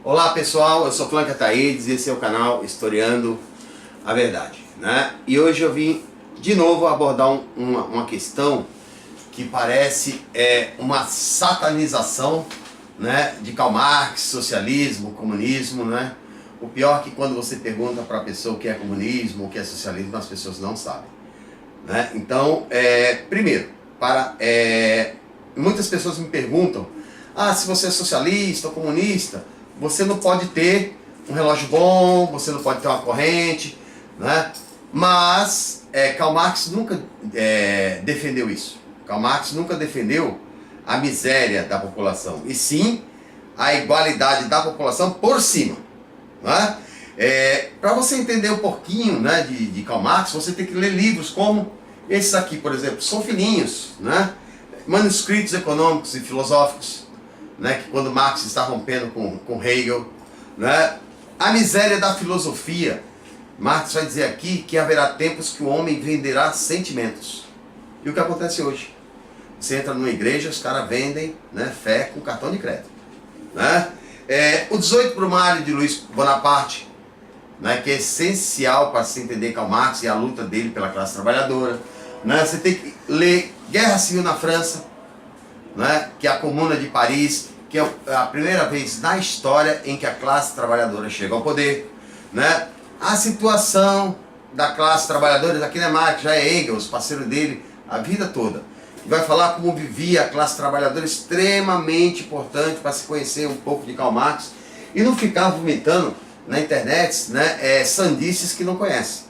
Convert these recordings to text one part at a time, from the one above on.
Olá pessoal, eu sou Clã Ataídes e esse é o canal Historiando a Verdade, né? E hoje eu vim de novo abordar uma questão que parece uma satanização, né, de Karl Marx, socialismo, comunismo, né? O pior é que quando você pergunta para a pessoa o que é comunismo, o que é socialismo, as pessoas não sabem, né? Então, primeiro, muitas pessoas me perguntam: se você é socialista ou comunista, você não pode ter um relógio bom, você não pode ter uma corrente, né? Mas Karl Marx nunca defendeu isso. Karl Marx nunca defendeu a miséria da população, e sim a igualdade da população por cima, né? Para você entender um pouquinho, né, de Karl Marx, você tem que ler livros como esses aqui, por exemplo, são fininhos, né? Manuscritos econômicos e filosóficos, né, que quando Marx está rompendo com Hegel, né? A miséria da filosofia. Marx vai dizer aqui que haverá tempos que o homem venderá sentimentos. E o que acontece hoje? Você entra numa igreja, os caras vendem, né, fé com cartão de crédito, né? O 18 Brumário de Luiz Bonaparte, né, que é essencial para se entender Karl Marx e a luta dele pela classe trabalhadora, né? Você tem que ler Guerra Civil na França, né, que é a Comuna de Paris, que é a primeira vez na história em que a classe trabalhadora chega ao poder, né? A situação da classe trabalhadora, aqui não é Marx, já é Engels, parceiro dele a vida toda. E vai falar como vivia a classe trabalhadora, extremamente importante para se conhecer um pouco de Karl Marx e não ficar vomitando na internet, né, sandices que não conhece,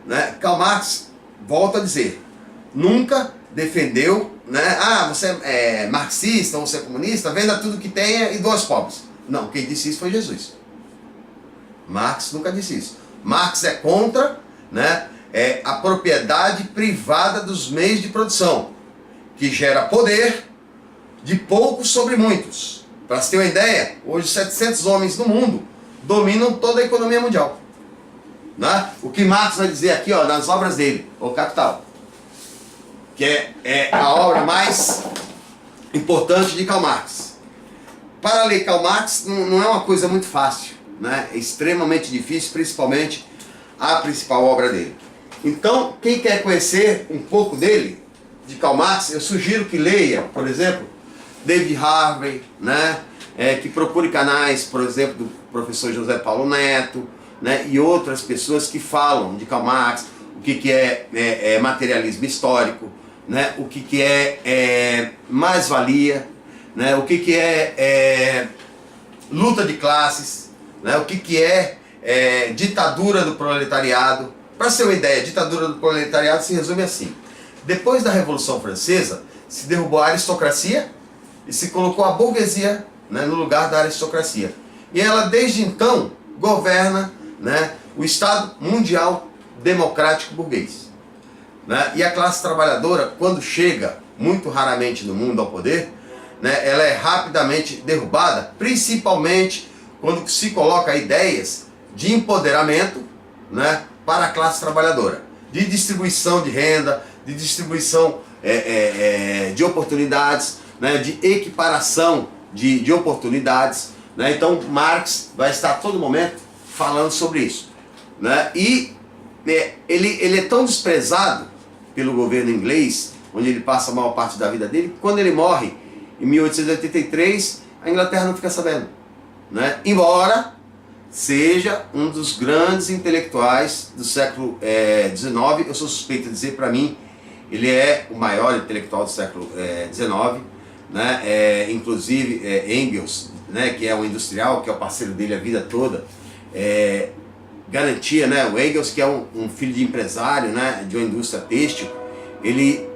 né? Karl Marx, volto a dizer, nunca defendeu, né, você é marxista ou você é comunista, venda tudo que tenha e doa aos pobres. Não, quem disse isso foi Jesus. Marx nunca disse isso. Marx é contra, né, a propriedade privada dos meios de produção, que gera poder de poucos sobre muitos. Para você ter uma ideia, hoje 700 homens no mundo dominam toda a economia mundial, né? O que Marx vai dizer aqui, ó, nas obras dele, O Capital, que é a obra mais importante de Karl Marx. Para ler Karl Marx não é uma coisa muito fácil, né? É extremamente difícil, principalmente a principal obra dele. Então, quem quer conhecer um pouco dele, de Karl Marx, eu sugiro que leia, por exemplo, David Harvey, né? Que procure canais, por exemplo, do professor José Paulo Neto, né? E outras pessoas que falam de Karl Marx, o que é materialismo histórico, né? O que é mais-valia, né? O que é luta de classes, né? O que é ditadura do proletariado. Para ser uma ideia, ditadura do proletariado se resume assim: depois da Revolução Francesa, se derrubou a aristocracia e se colocou a burguesia, né, no lugar da aristocracia. E ela, desde então, governa, né, o Estado mundial democrático burguês, né? E a classe trabalhadora, quando chega, muito raramente no mundo, ao poder, né, ela é rapidamente derrubada, principalmente quando se coloca ideias de empoderamento, né, para a classe trabalhadora, de distribuição de renda, de distribuição de oportunidades, né, de equiparação de oportunidades, né? Então Marx vai estar a todo momento falando sobre isso, né? E ele é tão desprezado pelo governo inglês, onde ele passa a maior parte da vida dele, que quando ele morre em 1883, a Inglaterra não fica sabendo, né? Embora seja um dos grandes intelectuais do século XIX, eu sou suspeito de dizer, para mim, ele é o maior intelectual do século XIX, né? Inclusive Engels, né, que é um industrial, que é o parceiro dele a vida toda, garantia, né? O Engels, que é um filho de empresário, né, de uma indústria têxtil, ele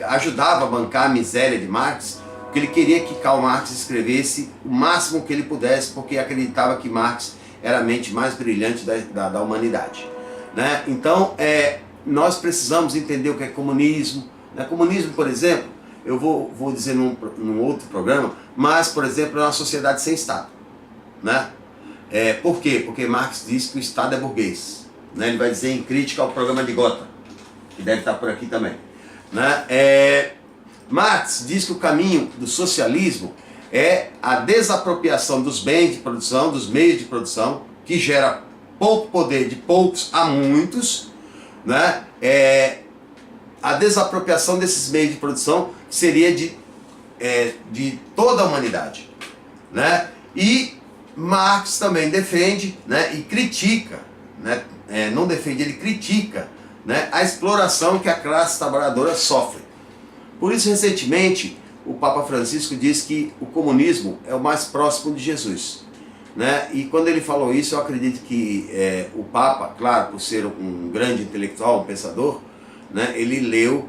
ajudava a bancar a miséria de Marx, porque ele queria que Karl Marx escrevesse o máximo que ele pudesse, porque acreditava que Marx era a mente mais brilhante da humanidade, né? Então, nós precisamos entender o que é comunismo, né? Comunismo, por exemplo, eu vou dizer num outro programa, mas, por exemplo, é uma sociedade sem Estado, né? Por quê? Porque Marx diz que o Estado é burguês, né? Ele vai dizer em crítica ao programa de Gotha, que deve estar por aqui também, né? Marx diz que o caminho do socialismo é a desapropriação dos bens de produção, dos meios de produção, que gera pouco poder de poucos a muitos, né? A desapropriação desses meios de produção que seria de toda a humanidade, né? E Marx também defende, né, e critica, né, não defende, ele critica, né, a exploração que a classe trabalhadora sofre. Por isso, recentemente, o Papa Francisco disse que o comunismo é o mais próximo de Jesus, né? E quando ele falou isso, eu acredito que o Papa, claro, por ser um grande intelectual, um pensador, né, ele leu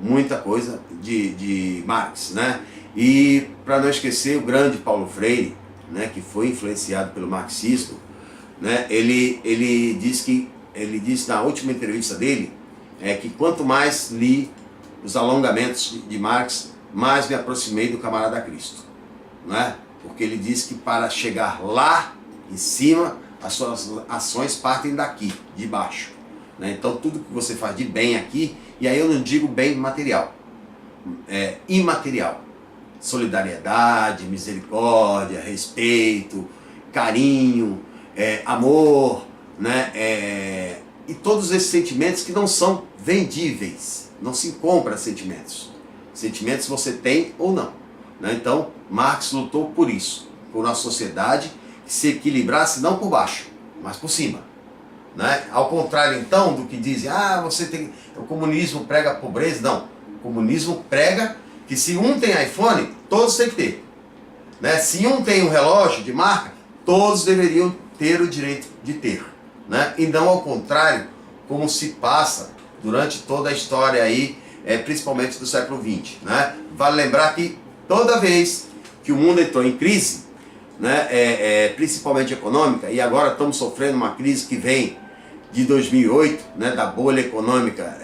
muita coisa de Marx, né? E para não esquecer, o grande Paulo Freire, né, que foi influenciado pelo marxismo, né, ele disse na última entrevista dele que quanto mais li os alongamentos de Marx, mais me aproximei do camarada Cristo, né? Porque ele diz que para chegar lá em cima, as suas ações partem daqui, de baixo, né? Então tudo que você faz de bem aqui, e aí eu não digo bem material, imaterial, solidariedade, misericórdia, respeito, carinho, amor, né? E todos esses sentimentos que não são vendíveis, não se compra sentimentos. Sentimentos você tem ou não, né? Então Marx lutou por isso, por uma sociedade que se equilibrasse não por baixo, mas por cima, né? Ao contrário então do que dizem, o comunismo prega a pobreza. Não, o comunismo prega que se um tem iPhone, todos têm que ter, né? Se um tem um relógio de marca, todos deveriam ter o direito de ter, né? E não ao contrário, como se passa durante toda a história aí, principalmente do século XX, né? Vale lembrar que toda vez que o mundo entrou em crise, né, principalmente econômica, e agora estamos sofrendo uma crise que vem de 2008, né, da bolha econômica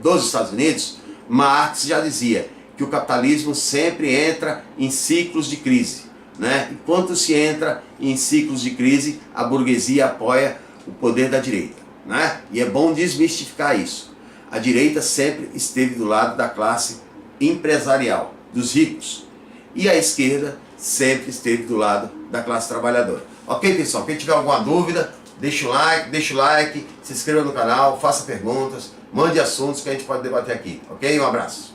dos Estados Unidos, Marx já dizia que o capitalismo sempre entra em ciclos de crise, né? Enquanto se entra em ciclos de crise, a burguesia apoia o poder da direita, né? E é bom desmistificar isso. A direita sempre esteve do lado da classe empresarial, dos ricos, e a esquerda sempre esteve do lado da classe trabalhadora. Ok, pessoal? Quem tiver alguma dúvida, deixa o like, se inscreva no canal, faça perguntas, mande assuntos que a gente pode debater aqui, ok? Um abraço.